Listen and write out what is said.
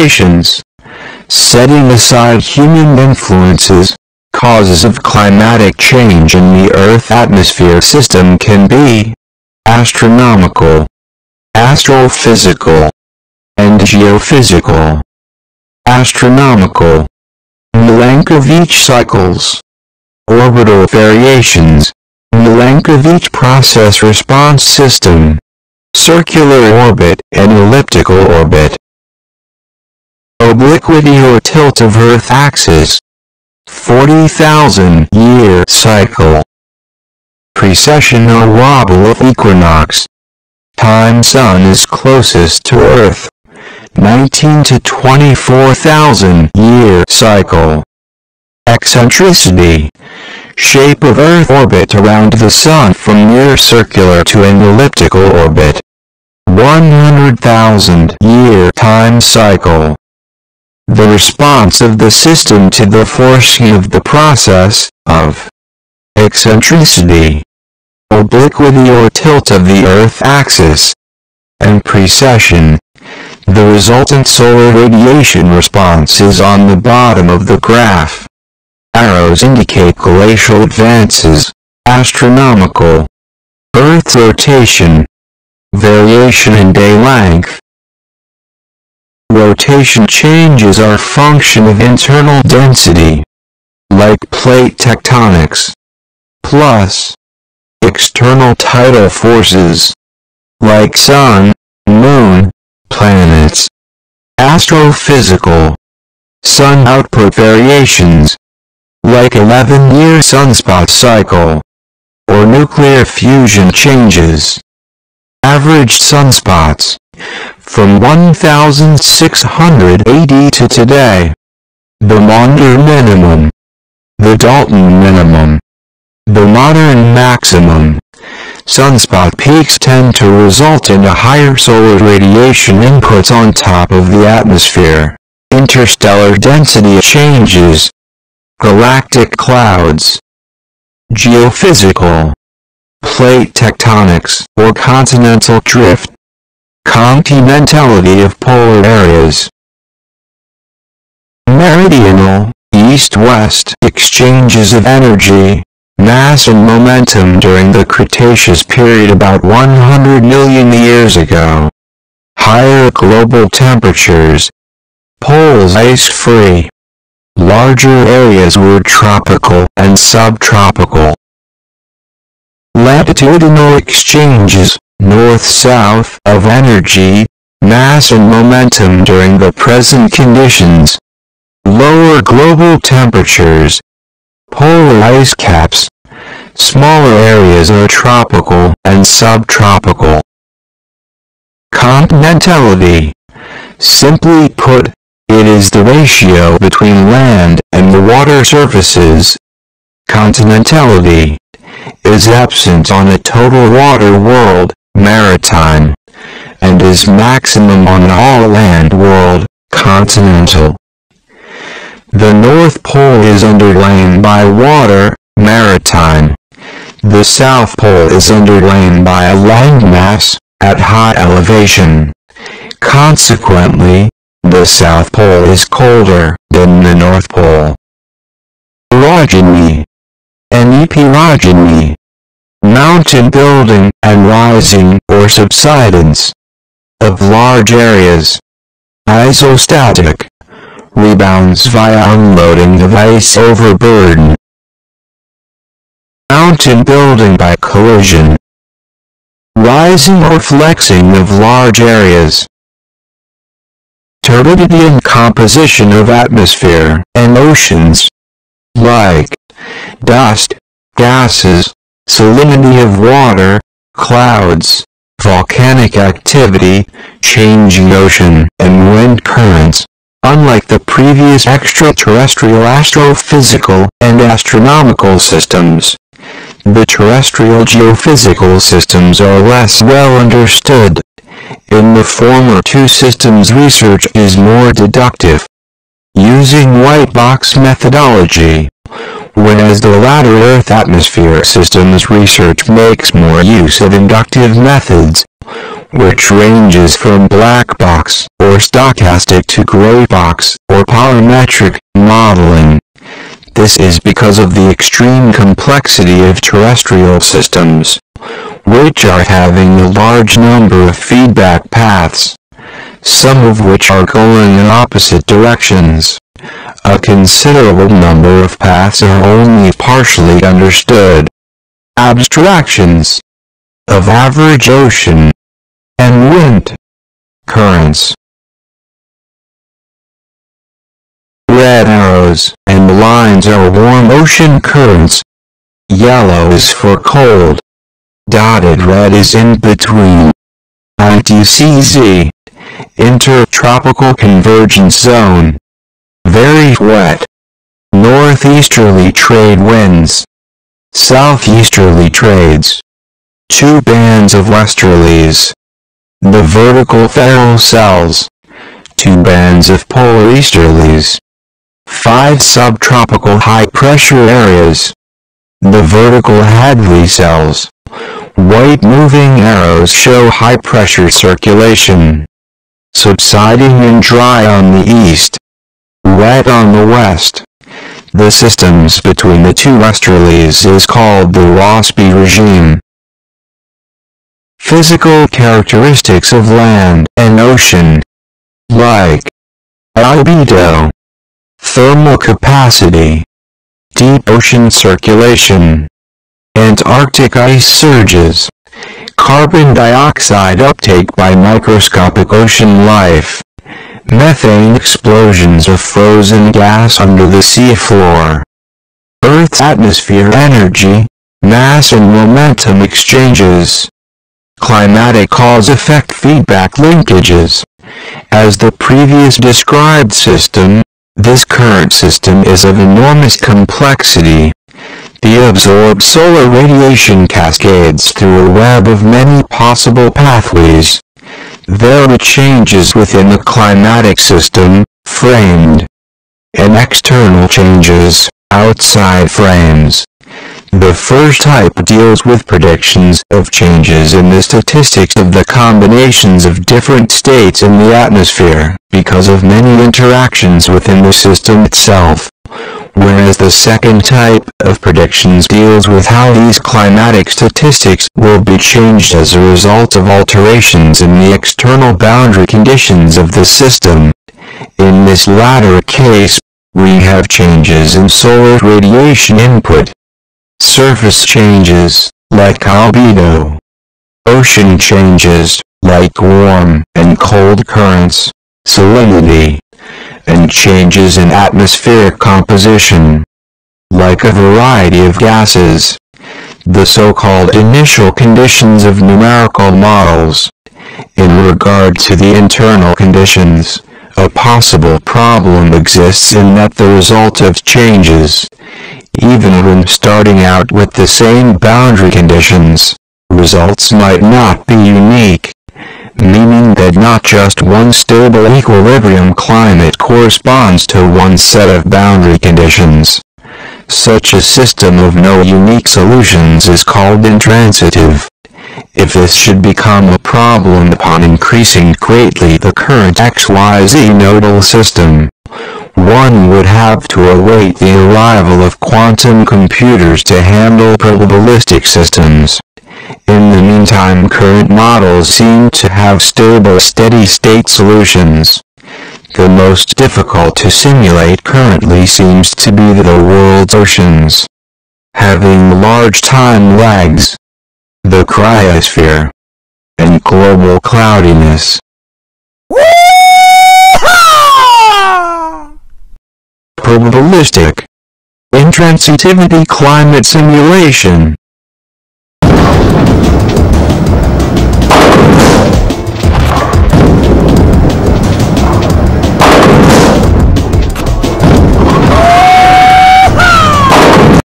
variations. Setting aside human influences, causes of climatic change in the Earth atmosphere system can be astronomical, astrophysical, and geophysical. Astronomical. The length of each cycles. Orbital variations. The length of each process response system. Circular orbit and elliptical orbit. Obliquity or tilt of Earth axis. 40,000 year cycle. Precession or wobble of equinox. Time Sun is closest to Earth. 19 to 24,000 year cycle. Eccentricity. Shape of Earth orbit around the Sun from near circular to an elliptical orbit. 100,000 year time cycle. The response of the system to the forcing of the process of eccentricity, obliquity or tilt of the Earth axis, and precession. The resultant solar radiation response is on the bottom of the graph. Arrows indicate glacial advances, astronomical, Earth rotation, variation in day length. Rotation changes are function of internal density, like plate tectonics, plus external tidal forces, like sun, moon, planets. Astrophysical. Sun output variations, like 11-year sunspot cycle, or nuclear fusion changes. Averaged sunspots, from 1600 AD to today. The Maunder minimum, the Dalton minimum, the modern maximum. Sunspot peaks tend to result in a higher solar radiation input on top of the atmosphere. Interstellar density changes. Galactic clouds. Geophysical. Plate tectonics or continental drift. Continentality of polar areas. Meridional, east-west exchanges of energy, mass and momentum during the Cretaceous period about 100 million years ago. Higher global temperatures. Poles ice-free. Larger areas were tropical and subtropical. Latitudinal exchanges, north-south of energy, mass and momentum during the present conditions. Lower global temperatures. Polar ice caps. Smaller areas are tropical and subtropical. Continentality. Simply put, it is the ratio between land and the water surfaces. Continentality is absent on a total water world, maritime, and is maximum on all land world, continental. The North Pole is underlain by water, maritime. The South Pole is underlain by a landmass, at high elevation. Consequently, the South Pole is colder than the North Pole. Orogeny and epeirogeny. Mountain building and rising or subsidence of large areas. Isostatic. Rebounds via unloading of ice overburden. Mountain building by collision. Rising or flexing of large areas. Turbidity and composition of atmosphere and oceans, like dust, gases, salinity of water, clouds, volcanic activity, changing ocean and wind currents. Unlike the previous extraterrestrial astrophysical and astronomical systems, the terrestrial geophysical systems are less well understood. In the former two systems, research is more deductive. Using white box methodology, whereas the latter Earth atmosphere systems research makes more use of inductive methods, which ranges from black box or stochastic to gray box or parametric modeling. This is because of the extreme complexity of terrestrial systems, which are having a large number of feedback paths, some of which are going in opposite directions. A considerable number of paths are only partially understood. Abstractions of average ocean and wind currents. Red arrows and lines are warm ocean currents. Yellow is for cold. Dotted red is in between. ITCZ, Intertropical Convergence Zone. Very wet. Northeasterly trade winds. Southeasterly trades. 2 bands of westerlies. The vertical Ferrel cells. 2 bands of polar easterlies. 5 subtropical high-pressure areas. The vertical Hadley cells. White moving arrows show high-pressure circulation. Subsiding and dry on the east. Wet on the west. The systems between the 2 westerlies is called the Rossby regime. Physical characteristics of land and ocean, like albedo, thermal capacity, deep ocean circulation, Antarctic ice surges, carbon dioxide uptake by microscopic ocean life, methane explosions of frozen gas under the seafloor, Earth's atmosphere energy, mass and momentum exchanges, climatic cause-effect feedback linkages. As the previous described system, this current system is of enormous complexity. The absorbed solar radiation cascades through a web of many possible pathways. There are changes within the climatic system, framed, and external changes, outside frames. The first type deals with predictions of changes in the statistics of the combinations of different states in the atmosphere, because of many interactions within the system itself, whereas the second type of predictions deals with how these climatic statistics will be changed as a result of alterations in the external boundary conditions of the system. In this latter case, we have changes in solar radiation input, surface changes, like albedo, ocean changes, like warm and cold currents, salinity, and changes in atmospheric composition, like a variety of gases. The so-called initial conditions of numerical models. In regard to the internal conditions, a possible problem exists in that the result of changes, even when starting out with the same boundary conditions, results might not be unique, meaning that not just one stable equilibrium climate corresponds to one set of boundary conditions. Such a system of no unique solutions is called intransitive. If this should become a problem upon increasing greatly the current XYZ nodal system, one would have to await the arrival of quantum computers to handle probabilistic systems. In the meantime, current models seem to have stable steady-state solutions. The most difficult to simulate currently seems to be the world's oceans, having large time lags, the cryosphere, and global cloudiness. Probabilistic intransitivity climate simulation.